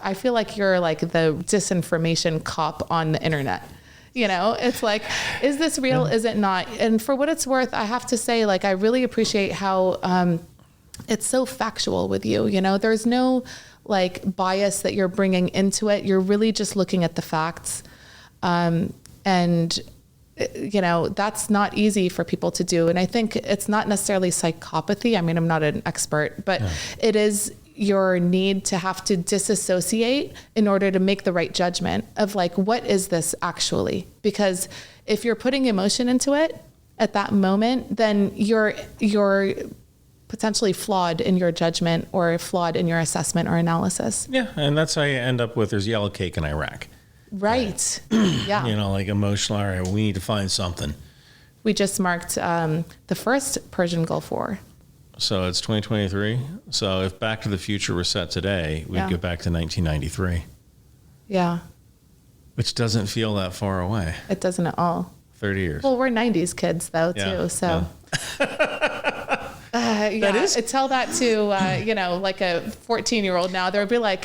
I feel like you're like the disinformation cop on the internet. You know, it's like, is this real? Is it not? And for what it's worth, I have to say, like, I really appreciate how it's so factual with you. You know, there's no like bias that you're bringing into it. You're really just looking at the facts. And you know, that's not easy for people to do. And I think it's not necessarily psychopathy. I mean, I'm not an expert, but it is your need to have to disassociate in order to make the right judgment of like, what is this actually? Because if you're putting emotion into it at that moment, then you're potentially flawed in your judgment or flawed in your assessment or analysis. Yeah. And that's how you end up with, there's yellow cake in Iraq. Right. Yeah. You know, like emotional, all right, we need to find something. We just marked the first Persian Gulf War. So it's 2023. So if Back to the Future were set today, we'd go back to 1993. Yeah. Which doesn't feel that far away. It doesn't at all. 30 years. Well, we're 90s kids though, too. So. That is. Tell that to, you know, like a 14-year-old now. They'll be like,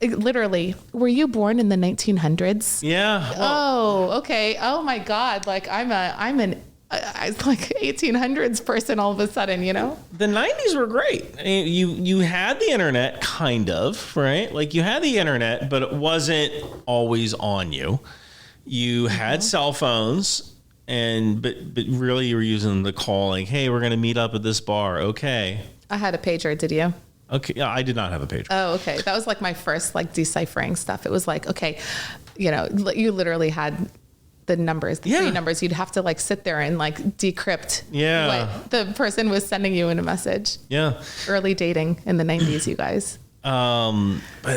literally, were you born in the 1900s? Yeah. Well, oh, okay. Oh my God. Like I'm an like 1800s person all of a sudden, you know? The 90s were great. You had the internet, kind of, right? Like you had the internet, but it wasn't always on you. You had cell phones. But really you were using the call like, hey, we're going to meet up at this bar. Okay. I had a pager. Did you? Okay. Yeah, I did not have a pager. Oh, okay. That was like my first like deciphering stuff. It was like, okay, you know, you literally had the numbers, the three numbers. You'd have to like sit there and like decrypt what the person was sending you in a message. Yeah. Early dating in the 90s, you guys. But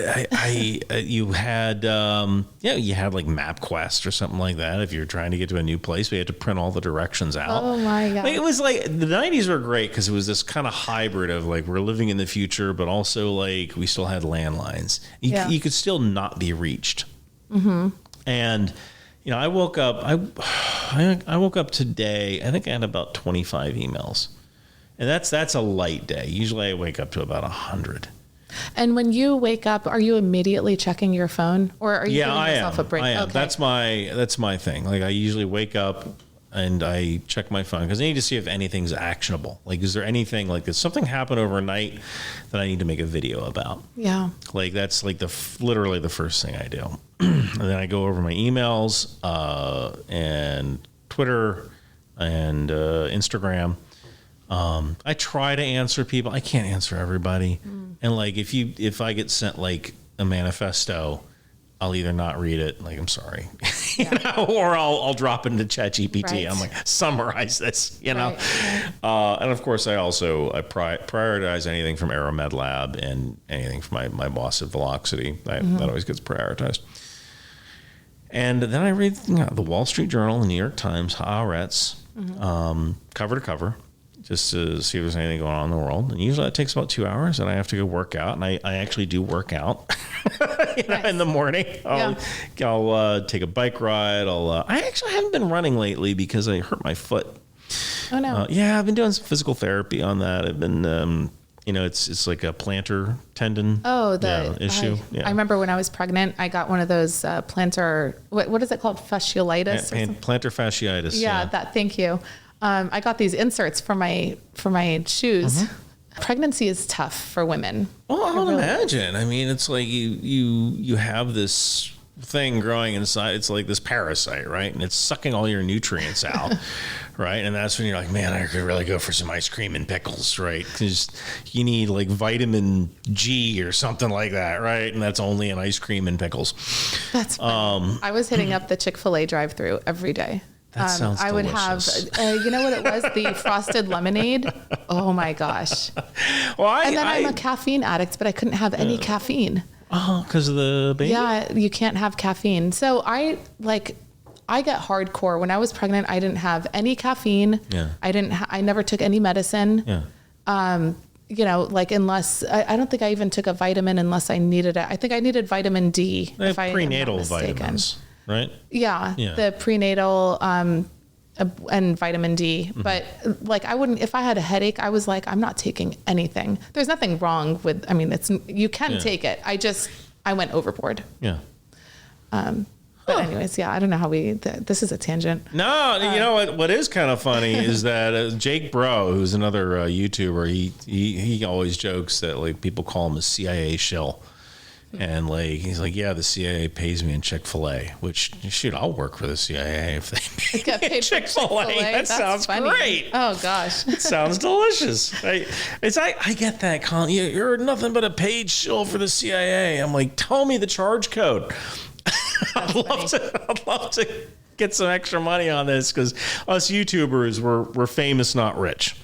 you had like MapQuest or something like that. If you're trying to get to a new place, we had to print all the directions out. Oh my God. Like, it was like the 90s were great because it was this kind of hybrid of like, we're living in the future, but also like we still had landlines. You could still not be reached. Mm-hmm. And, you know, I woke up today, I think I had about 25 emails, and that's a light day. Usually I wake up to about 100. And when you wake up, are you immediately checking your phone, or are you giving yourself a break? I am. Okay. That's my thing. Like I usually wake up and I check my phone because I need to see if anything's actionable. Like, is there anything like did something happen overnight that I need to make a video about? Yeah. Like that's like literally the first thing I do. And then I go over my emails and Twitter and Instagram. I try to answer people. I can't answer everybody. And like, if I get sent like a manifesto, I'll either not read it, like, I'm sorry, you know, or I'll drop into ChatGPT. Right. I'm like, summarize this, you know? Right. And of course I prioritize anything from Aeromed Lab and anything from my boss at Velocity. That always gets prioritized. And then I read the Wall Street Journal, the New York Times, Haaretz, cover to cover, just to see if there's anything going on in the world. And usually that takes about 2 hours, and I have to go work out. And I actually do work out in the morning. I'll take a bike ride. I actually haven't been running lately because I hurt my foot. Oh, no. I've been doing some physical therapy on that. I've been, it's like a plantar tendon issue. I remember when I was pregnant, I got one of those plantar, what is it called? Fasciitis? Plantar fasciitis. Yeah, thank you. I got these inserts for my shoes. Pregnancy is tough for women. Well, I don't imagine. I mean, it's like you have this thing growing inside. It's like this parasite, right? And it's sucking all your nutrients out, right? And that's when you're like, man, I could really go for some ice cream and pickles, right? Because you need like vitamin G or something like that, right? And that's only in ice cream and pickles. That's funny. I was hitting up the Chick-fil-A drive-thru every day. That sounds delicious. I would have, you know what it was? The frosted lemonade. Oh my gosh. Well, I'm a caffeine addict, but I couldn't have any caffeine. Oh, because of the baby? Yeah, you can't have caffeine. So I get hardcore. When I was pregnant, I didn't have any caffeine. Yeah. I never took any medicine. Yeah. Unless, I don't think I even took a vitamin unless I needed it. I think I needed vitamin D. They have prenatal vitamins. Right? Yeah, the prenatal and vitamin D. But like if I had a headache, I was like, I'm not taking anything. There's nothing wrong with, you can take it. I went overboard. Yeah. But anyways, yeah, I don't know how this is a tangent. No, you know what is kind of funny is that Jake Bro, who's another YouTuber, he always jokes that like people call him a CIA shill. And like he's like, yeah, the CIA pays me in Chick-fil-A, which shoot, I'll work for the CIA if they got paid Chick-fil-A. That sounds funny. Great. Oh gosh, it sounds delicious. I get that, Colin. You're nothing but a paid shill for the CIA. I'm like, tell me the charge code. I'd love to get some extra money on this because us YouTubers we're famous, not rich.